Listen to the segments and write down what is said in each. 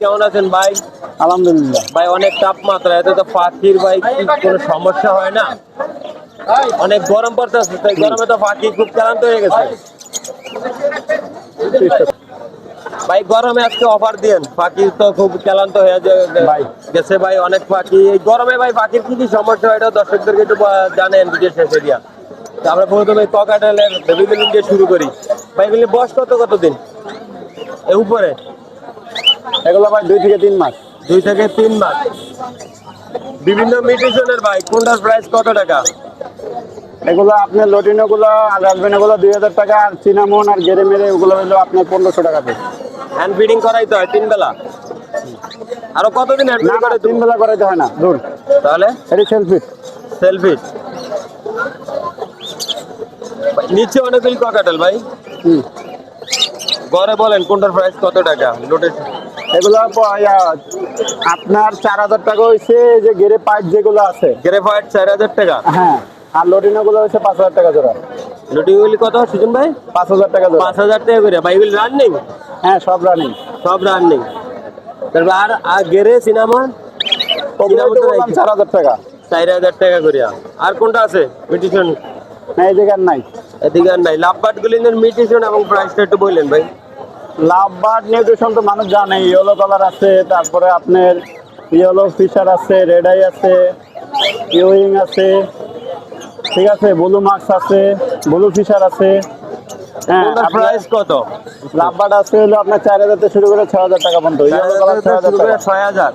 কেমন আছেন ভাই? আলহামদুলিল্লাহ। ভাই অনেক তাপমাত্রা, এতে তো পাখির ভাই কি কোনো সমস্যা হয় না? অনেক গরম পড়তেছে, তাই গরমে তো পাখি খুব ক্লান্ত হয়ে গেছে। ভাই গরমে আজকে অফার দিয়েন, পাখি তো খুব ক্লান্ত হয়ে ভাই গেছে ভাই। অনেক পাখি এই গরমে ভাই, পাখির কি কি সমস্যা হয় এটা দর্শকদেরকে একটু জানেন ভিডিও শেষে দিয়া। তো আমরা প্রথমে ককাটেলের বেবি বিলিং দিয়ে শুরু করি। ভাই এগুলি বয়স কতদিন এর উপরে? এগুলো ভাই 2 থেকে 3 মাস। 2 থেকে 3 মাস। বিভিন্ন মিউটেশনের ভাই, কোনটার প্রাইস কত টাকা? এগুলো আপনার লটিনো গুলো আর রাজবেনা গুলো 2000 টাকা, আর চিনামন আর গেরে মেরে ওগুলো হলো আপনার 1500 টাকা পিস। হ্যান্ড ফিডিং করাইতে হয় 3 বেলা? আরো কতদিন হ্যান্ড না ফিডিং না, করাইতে 3 বেলা করাইতে হয় না, দূর। তাহলে এটি সেলফি। সেলফি নিচে অনেকগুলি ককাটেল ভাই। ঘরে বলেন কোনটার প্রাইস কত টাকা? লোটের এগুলো আপনার 4000 টাকা হয়েছে, যে গেরে পাইপ যেগুলো আছে। গ্রেফাইট 4000 টাকা। হ্যাঁ, আর লটিনো গুলো হচ্ছে 5000 টাকা জোড়া। লটিগুলি কত সুজন ভাই? 5000 টাকা জোড়া। 5000 টাকা করে ভাই। এগুলি রানিং? হ্যাঁ, সব রানিং। সব রানিং। তারপর আর গেরে সিনামন? ওগুলো তো বললাম 4000 টাকা। 4000 টাকা করে। আর কোনটা আছে মিউটেশন? না, এই জায়গার নাই। এদিকে আর নাই। লাভবার্ড গুলিনের মিউটেশন এবং প্রাইসটা একটু বললেন ভাই। লাভবার্ড নিউট্রিশন তো মানুষ জানে, ইয়েলো কালার আছে, তারপরে আপনার ইয়েলো ফিশার আছে, রেড আই আছে, ইউইং আছে, ঠিক আছে, ব্লু মার্কস আছে, ব্লু ফিশার আছে। হ্যাঁ, কোনটার প্রাইস কত? লাভবার্ড আছে হলো আপনার 4000 থেকে শুরু করে 6000 টাকা পর্যন্ত। ইয়েলো কালার 6000 টাকা। 6000।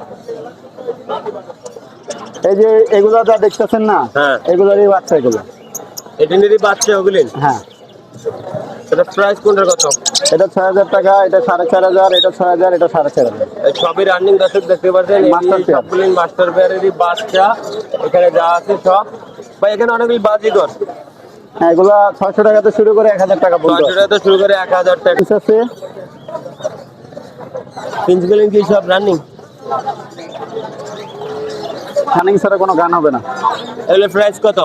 এই যে এগুলো যা দেখতেছেন না, হ্যাঁ। এগুলোরই বাচ্চা এগুলো। এটিনেরই বাচ্চা ওগুলি? হ্যাঁ। এটা প্রাইস কোনটার কত? এটা 6000 টাকা, এটা 4500, এটা 6000, এটা 4500। এই সবই রানিং দর্শক দেখতে পাচ্ছেন। মাস্টার এই পেয়ার। সবগুলি মাস্টার পেয়ারেরই বাচ্চা। এখানে যা আছে সব ভাই, এখানে অনেকগুলি বাজিগর। হ্যাঁ, এগুলো 600 টাকা থেকে শুরু করে 1000 টাকা পর্যন্ত 600 টাকা তো শুরু করে 1000 টাকা। আছে। পিঞ্চগুলি কি সব রানিং? রানিং ছাড়া কোনো গান হবে না। এগুলো প্রাইস কত?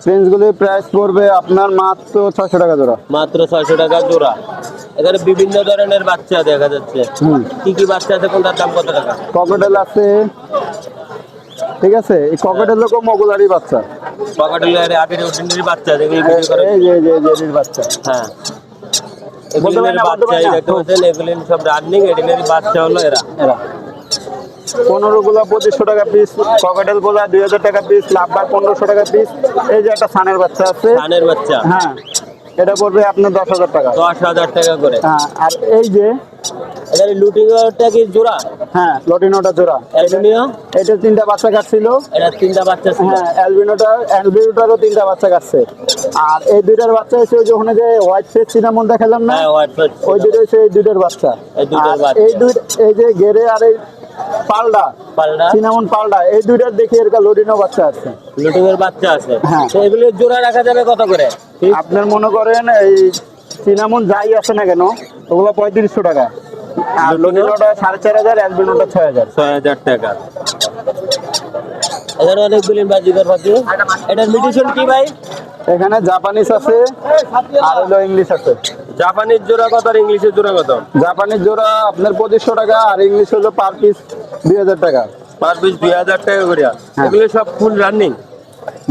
রেঞ্জগুলির প্রাইস পড়বে আপনার মাত্র 600 টাকা জোড়া। মাত্র 600 টাকা জোড়া। এখানে বিভিন্ন ধরনের বাচ্চা দেখা যাচ্ছে। কি কি বাচ্চা আছে, কোনটার দাম কত টাকা? ককটেল আছে, ঠিক আছে, এই ককটেল লোক মগুলারই বাচ্চা। ককাটেলের আগের ওটিনেরই বাচ্চা যেগুলি বিক্রি করে। এই যে এর বাচ্চা। হ্যাঁ, বলতে পারি এগুলির না, বলতে বাচ্চা পারি এই না। দেখতে পাচ্ছেন, এগুলি সব রানিং। এটিনেরই বাচ্চা হলো এরা। 15 গুলা 2500 টাকা পিস, ককটেল গুলা 2000 টাকা পিস, লাভবার 1500 টাকা পিস। এই যে একটা সানের বাচ্চা আছে, ধানের বাচ্চা হ্যাঁ, এটা পড়বে আপনার 10,000 টাকা। 10,000 টাকা করে। হ্যাঁ, আর এই যে এখানে লুটিংটা কি জোড়া? হ্যাঁ, লটিনোটা জোড়া। অ্যালবিনিও? এটা 3টা বাচ্চা কাটছিল। এটা 3টা বাচ্চা ছিল। হ্যাঁ, অ্যালবিনোটারও 3টা বাচ্চা কাটছে। আর এই দুইটার বাচ্চা হচ্ছে ওই যে ওখানে যে হোয়াইট ফেস সিনামন দেখালাম না, হ্যাঁ, হোয়াইট ফেস। ওই দুটো হচ্ছে এই দুইটার বাচ্চা। এই দুইটার আর বাচ্চা। এই যে গেরে আর এই পালডা, পালডা সিনামন পালডা, এই দুইটার দেখি এর লটিনো বাচ্চা আছে। লুটিং এর বাচ্চা আছে। হ্যাঁ। তো এগুলো জোড়া রাখা যাবে কত করে? আপনার মনে করেন এই সিনামন যাই আছে না কেন, ওগুলো 3500 টাকা। আর লটিনোটা 4500, অ্যালবিনোটা 6000। 6000 টাকা। এখানে অনেকগুলি বাজিগর পাখি। এটার মিউটেশন কি ভাই? এখানে জাপানিজ আছে আর হলো ইংলিশ আছে। জাপানিজ জোড়া কত আর ইংলিশের জোড়া কত? জাপানিজ জোড়া আপনার 2500 টাকা, আর ইংলিশ হলো পার পিস 2000 টাকা। পার পিস 2000 টাকা করে। এগুলো সব ফুল রানিং?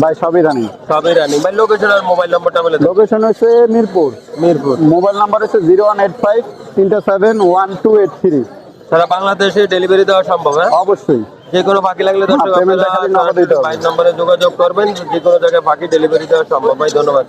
ভাই সবই রানিং। সবই রানিং ভাই। লোকেশন আর মোবাইল নম্বরটা বলে দেন। লোকেশন হচ্ছে মিরপুর। মিরপুর। মোবাইল নাম্বার হচ্ছে 0185 377 1283। সারা বাংলাদেশে ডেলিভারি দেওয়া সম্ভব? হ্যাঁ, অবশ্যই। যে কোনো পাখি লাগলে দর্শক পেমেন্ট দেখালে নগদ দিতে হবে। ভাই নম্বরে যোগাযোগ করবেন। যে কোনো জায়গায় পাখি ডেলিভারি দেওয়া সম্ভব। ভাই ধন্যবাদ।